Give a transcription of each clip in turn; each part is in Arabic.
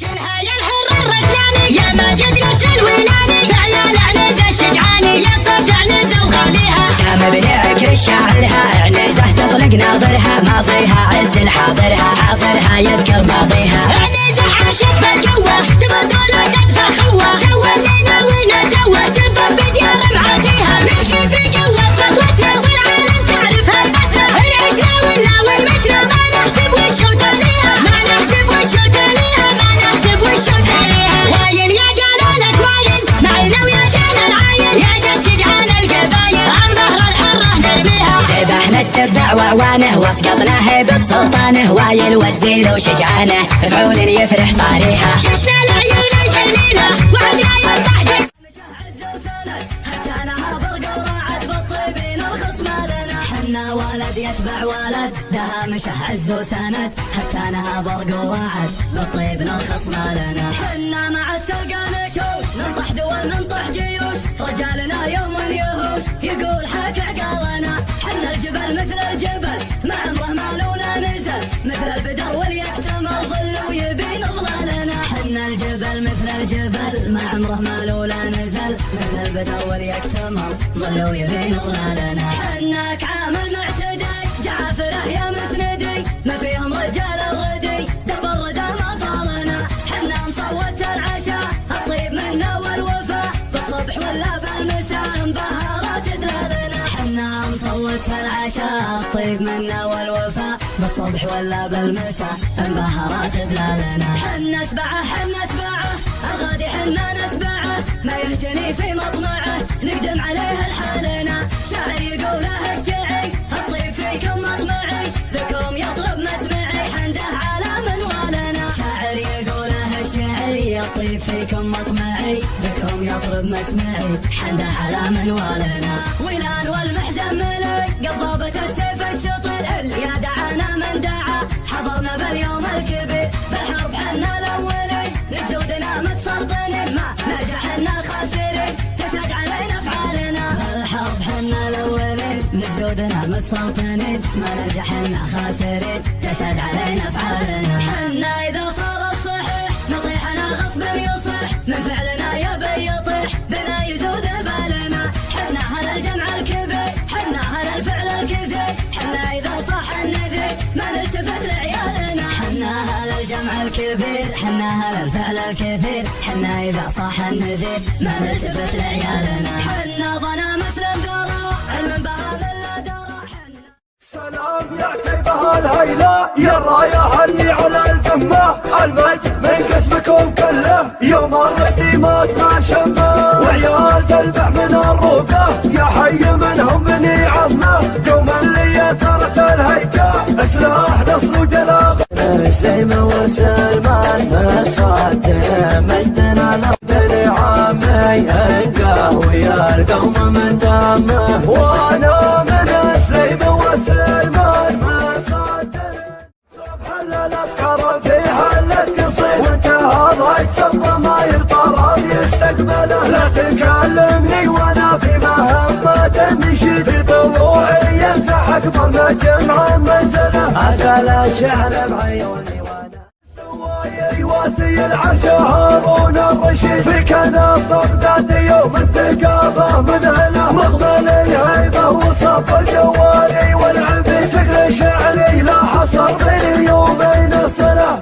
شلها يا الحر الرسلاني يا ماجد نفس الولاني يا عيال عنزة الشجعاني يا صد عنزة وخاليها سام بنعك الشاعرها عنزة تطلق ناظرها ماضيها عز الحاضرها حاضرها يذكر ماضيها عنزة عاشت بالقوة تبى طولة تدفع خوة تولينا وندوة تضبط يا رمعاتيها نمشي في جوة صفوتنا والعالم تعرف هيبتنا انعشنا ولا والمتنا ما نحسب والشوط عليها ما نحسب والشوط عليها ما نحسب والشوط عليها وايل يا قالوا وايل معلنا ويا جان العايل يا جد شجعان القبايل عن ظهر الحرة نرميها ذبحنا التبع وعوانه واسقطنا هيبة سلطانه وايل والزيل وشجعانه فعول يفرح طاريها ششنا العيون الجليلة وعدنا يربح دك مشعز وسند حتى نها برق وراعت بالطيبين الخصم لنا حنا ولد يتبع ولد دها مشعز وسند حتى نها برق وراعت بالطيب الخصم لنا حنا مع السرقة نشوش ننطح دول ننطح جيوش رجالنا يوم يهوش يقول حك عقالنا حنا الجبل مثل الجبل ما عمره ما لونا نزل مثل البدر واليكتمل ظل ويبين ظلالنا حنا الجبل مثل الجبل ما عمره ما لولا نزل مثل البدر واليكتمل ظل ويبين ظلالنا حنا كعامل معتدي جعافره يا مسندي ما فيهم رجال الردي درب الردى ما طالنا حنا نصوت العشاء الطيب منا والوفا بالصبح ولا بالمساء انبهارات دلالنا حنا نصوت العشاء الطيب منا والوفا بالصبح ولا بالمساء انبهارات دلالنا حنا سبعه الغادي حنا نسبعه ما يهتني في مطمعه نقدم عليه الحالنا شاعر يقوله الشعري الطيب فيكم مطمعي بكم يطلب مسمعي حنده على منوالنا شاعر يقوله الشعري الطيب فيكم مطمعي بكم يطلب مسمعي حنده على منوالنا ولان والمحزن ملي قضابة السيف الشطر يا دعانا من دعا حضرنا باليوم الكبير بالحرب حنا الاولين نجدودنا متسلطنين ما نجحنا خاسرين تشهد علينا افعالنا بالحرب حنا الاولين نجدودنا متسلطنين ما نجحنا خاسرين تشهد علينا افعالنا حنا اذا صار الصحيح نطيحنا غصب يصح من فعلنا يبي يطيح بنا يزود بالنا حنا على الجمع الكبير حنا على الفعل الكثير حنا اذا صح النذير ما نلتفت لعيالنا حنا على الجمع الكبير حنا على الفعل الكثير حنا اذا صح النذير ما نلتفت لعيالنا حنا ظنا مثل الدرى علم بها من لا درى سلام يا كيفها الهيلة يا الراية اللي على القمة المجد من قسمكم كله يوم الرديمات ما شمه وعيال تلبح من الروقة يا حي منهم بني عمه يوم اللي ترك الهيكة سلاح نصر وجلاغ سليم وسلمان مصادم مجدنا بني عمي انقاه ويا القوم من دمه وانا من سليم وسلمان مصادم صبح الافكار فيها اللي تصير وانتهى ضايق سبه ما يطار يستقبله لا تكلمني وانا في مهمة نشيد ضلوعي يمسح اكبر مجمع منزله أسأل الشعر بعيوني يواسي العرش هارون الرشيد في كنف بغداد يوم الثقافة مذهلة مقبل الهيبة وصف الجواري والعنف شكل شعري لا حصر بين يومين الصلاة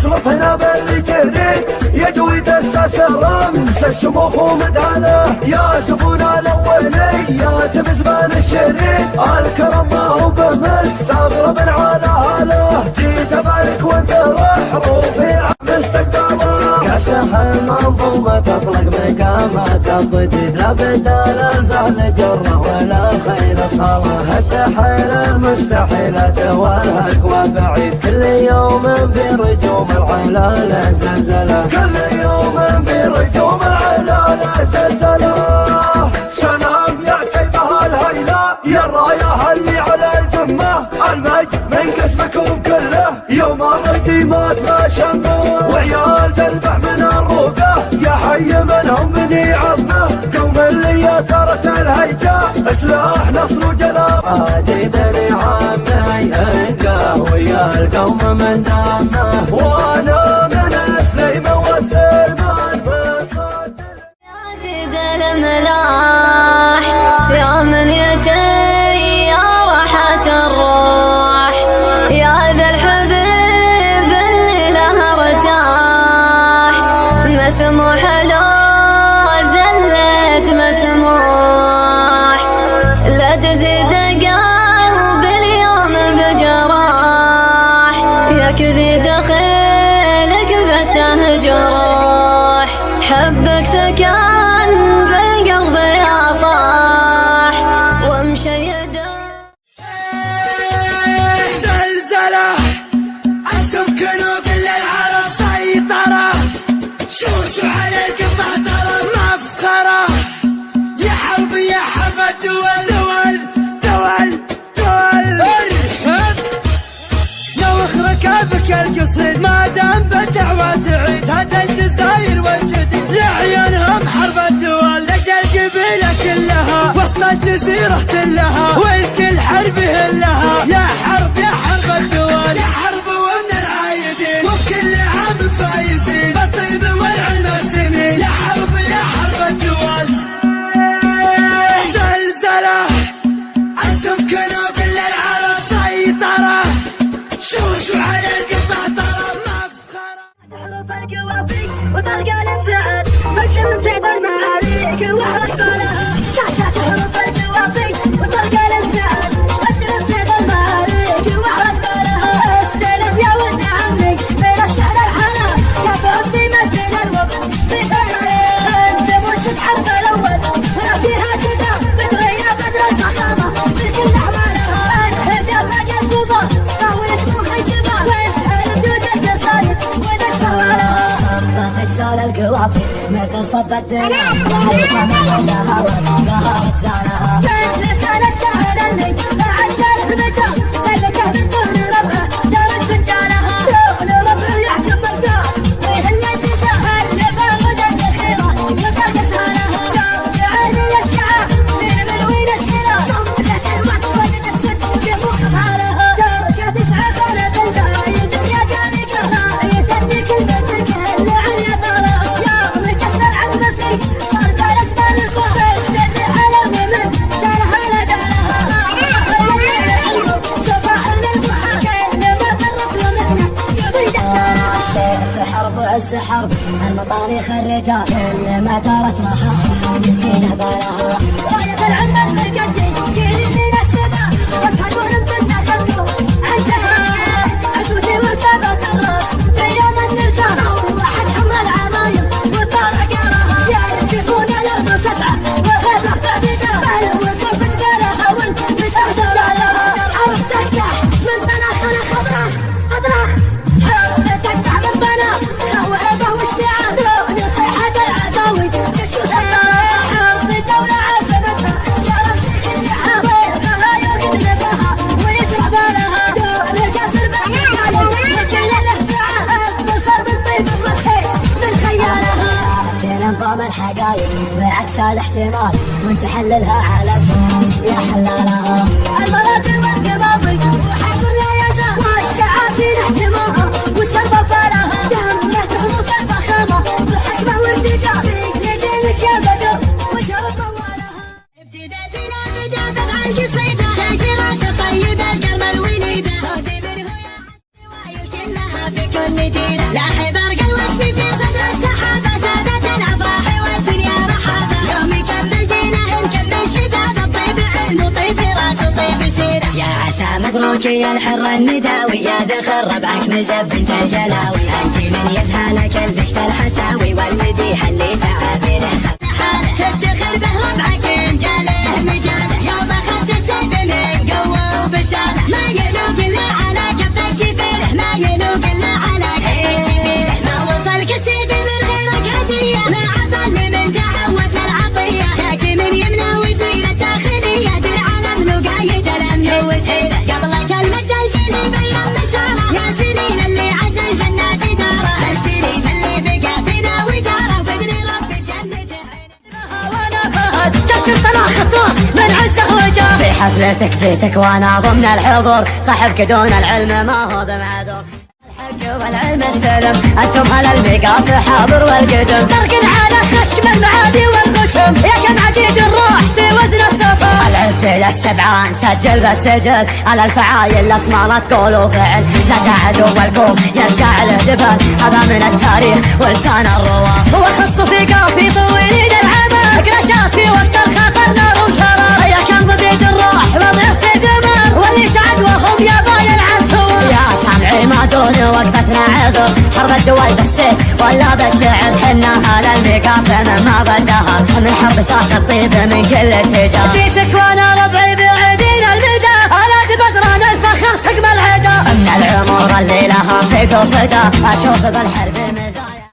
صرفنا بالجريد يجوي دست رمس الشموخ ومدهله يا زبون الاولي يا تمزمان الشريد الكرم ما هو بمستغرب على هاله جيت ابارك وانت رفيع مستقبله كسح المنظومة تطلق مقامات الضجيج لا بدال الفعل جره ولا خير صلاة التحيل المستحيلات والهكوى بعيد كل يوم في رجوم العلالة زلزلة كل يوم في رجوم العلالة زلزلة سلام يا كيفها الهيلة يا الراية اللي على القمة المجد من قسمكم كله يوم الرديمات ما شمه وعيال تلبح من الروقة يا حي منهم بني عمه قوم اللي ترك الهيكة سلاح نصر وجلاغ عادي بني عمي انقاه ويا القوم من دمه وانا من مسموح لو زلت مسموح، لا تزيد قلب اليوم بجراح، يا كذي دخيلك بسه جروح، حبك سكن بالقلب يا صاح ومشيده. زلزلة أنتم كنوا بالليل على السيطرة، شوشوا عليك فهترى مفخرة، يا حرب يا حرب الدول دول دول دول. ارحب يا وخرك كيفك القصيد، ما دام بالدعوة تعيد هذا الجزاير والجديد، لعيونهم حرب الدول لجل قبيلة كلها وسط الجزيرة كلها، والكل حرب هلها، يا حرب يا حرب الدول، يا حرب ومن العايدين وبكل عام فايزين، بالطيب والعلم السمين، يا حرب يا حرب الدول. زلزلة أنتم كنوا بالليل على السيطرة، شوشوا على القطع ترى مفخرة. حروف القوافي وطلقة الانفعال، فالشمس تعب المعاريك وحرق لها، شاشات حروف القوافي وطلقة الانفعال، فالشمس تعب المعاريك وحرق لها، استلم يا ولد عمي من السهل الحلا، كفى سمة الوقت في خيالك، انت مرشد حرب الاول ولا فيها شتاء، بتغير قدر الفخامة في كل احوالها، الحجاب حق الكبار طاولة مخي جبال، واسأل بدود القصايد ونستوالها، صبت اجسال القوافي مثل صب الدنيا، وحرفة من الهوى ظهرت زانها، لسان الشاعر اللي بعد جارك مجال، ملكه من دون ربعه دارت فنجانها، لون ربعه يحكم مقدار ويهل الجسال، لبابد الدخيرة يبقى قسالها، شوق عيني الشعاع من وين السلا، صمتت الوقت وجد السد يفوق سبحانها، درجة تسعة على بالزايد يا كانك يتديك البنت اللي عن يبالها، يوم كسر عظمتي صار بالك بالخوف، استدعي على ومن سالها لدالها، صباح للضحى كلمة الرفض ومثله يضيق حسانها، السيف حرب عز حرب المطاريخ الرجال، كل ما دارت رحاها نسينا بالها، راية العلم المرقدي جيلي من السماء، يضحكون بدنا خلقوا عندها، عزوتي وثبت الراس في يوم النزال، واحد حمر العمايم وطالع قراها، يا يشوفون الارض تسعى وغيبه بعيده، الوقوف جبالها والمشهد لها، الحرب تنجح من مناخنا خضراء خضراء، حرب تنجح من مناخ خوعبه واشتعال، لون صيحه العداوي تشوش الثرى، حرب الدوله عزمتها يا ربي كل حاضر خلايا يقلبها ويشرب بالها، دور القصر بالعيال وكل الاهداع، بالفرد الطيب والخير من خيالها، تنظم الحقايق بعكس الاحتمال ونتحللها على الفم يا حلالها، المراتب والقباضي وحصر لا يزال، والشعافين احتماها والشربة فالها، دمه تهمك الفخامة بالحكمة وارتجال، في يدينك يا بدر وجرب موالها، ابتدى البلاد دابت على القصيدة، شجرة طيب القلب الوليدة، صوتي منه يا كلها في كل ديرة، لاحظ ارقى الوصف في صدر السحابة، سادت الافراح والدنيا رحابة، يوم يكمل دينه مكمل شباب، الطيب علم وطيب راس وطيب سيرة، يا عسى مبروك يا الحر النداوي، يا ذخر ربعك مزب بنت الجلاوي، انت من يزهالك البشت الحساوي، والمديح اللي تعابيره حاله، افتخر به ربعك انجاله مجاله، يوم اخذت السيف من قوة وبسالة، ما يلوق الا على كفك جبيله، ما يلوق الا على كفك جبيله، ما وصل كسيف من غيرك هدية، ما عصى اللي من تعود للعطية، تاجي من يمنى وزينة داخلية، درع الامن وقايد الامن وزينة، قبلك المد الجلي بين مسارة، يا سليل اللي عزى الجنات داره، الفريد اللي بقى فينا وداره، وبدري رب الجنة وانا فهد تكشف طلع خطوط من عزه وجاه، في حفلتك جيتك وانا ضمن الحضور، صاحبك دون العلم ما هو بمعذور، الحق والعلم استلم انتم على الميقات حاضر والقدم، طرق على غشم المعادي والغشم يا كم عقيد الروح في وزن السفر. العسل السبعان سجل بالسجل على الفعايل الاسمار تقول وفعل لا تعدو والقوم يرجع له دبل هذا من التاريخ ولسان الرواه. هو خص في قافي طويل العمى قرشات في وسط الخطر نار وشرار يا كم ضد الروح وضعف في دمر واللي تعد وهم يا ضايع العنصر. يا سامعي ما دون وقفتنا عذر حرب الدول بالسيف ولا بالشعر حنا على الميقاتنا ما بدها من حرب صاص الطيب من كل اتجاه. جيتك وانا ربعي بعيدين البدا انا بدران الفخر حكم العدا من العمر اللي لها صيد وصدا اشوف بالحرب